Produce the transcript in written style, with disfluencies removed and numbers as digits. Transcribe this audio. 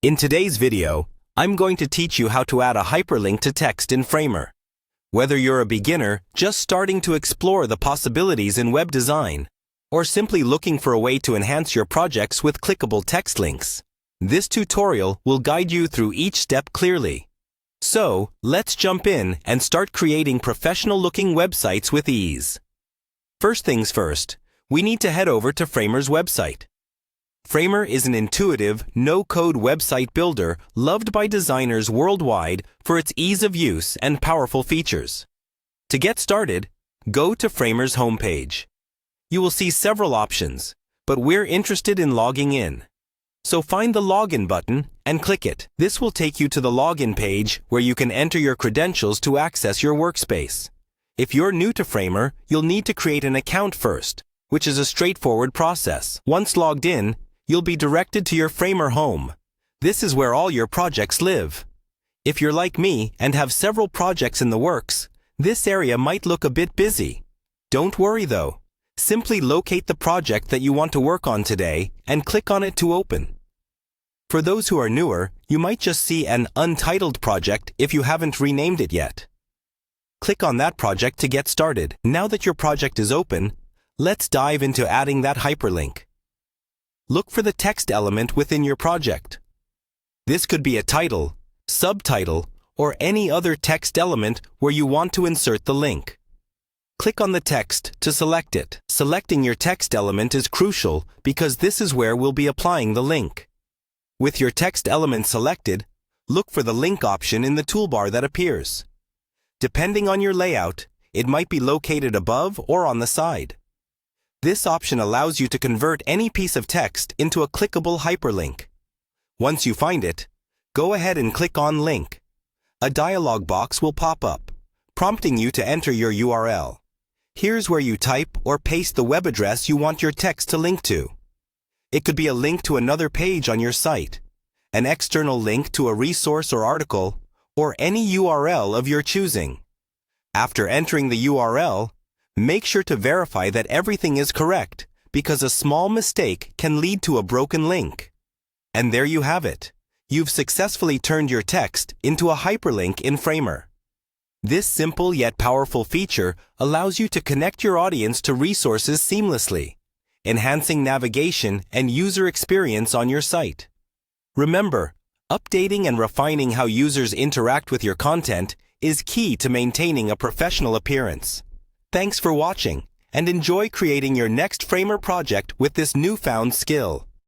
In today's video, I'm going to teach you how to add a hyperlink to text in Framer. Whether you're a beginner just starting to explore the possibilities in web design, or simply looking for a way to enhance your projects with clickable text links, this tutorial will guide you through each step clearly. So, let's jump in and start creating professional-looking websites with ease. First things first, we need to head over to Framer's website. Framer is an intuitive, no-code website builder loved by designers worldwide for its ease of use and powerful features. To get started, go to Framer's homepage. You will see several options, but we're interested in logging in. So find the Login button and click it. This will take you to the login page where you can enter your credentials to access your workspace. If you're new to Framer, you'll need to create an account first, which is a straightforward process. Once logged in, you'll be directed to your Framer home. This is where all your projects live. If you're like me and have several projects in the works, this area might look a bit busy. Don't worry though. Simply locate the project that you want to work on today and click on it to open. For those who are newer, you might just see an untitled project if you haven't renamed it yet. Click on that project to get started. Now that your project is open, let's dive into adding that hyperlink. Look for the text element within your project. This could be a title, subtitle, or any other text element where you want to insert the link. Click on the text to select it. Selecting your text element is crucial because this is where we'll be applying the link. With your text element selected, look for the link option in the toolbar that appears. Depending on your layout, it might be located above or on the side. This option allows you to convert any piece of text into a clickable hyperlink. Once you find it, go ahead and click on Link. A dialog box will pop up, prompting you to enter your URL. Here's where you type or paste the web address you want your text to link to. It could be a link to another page on your site, an external link to a resource or article, or any URL of your choosing. After entering the URL, make sure to verify that everything is correct, because a small mistake can lead to a broken link. And there you have it. You've successfully turned your text into a hyperlink in Framer. This simple yet powerful feature allows you to connect your audience to resources seamlessly, enhancing navigation and user experience on your site. Remember, updating and refining how users interact with your content is key to maintaining a professional appearance. Thanks for watching, and enjoy creating your next Framer project with this newfound skill.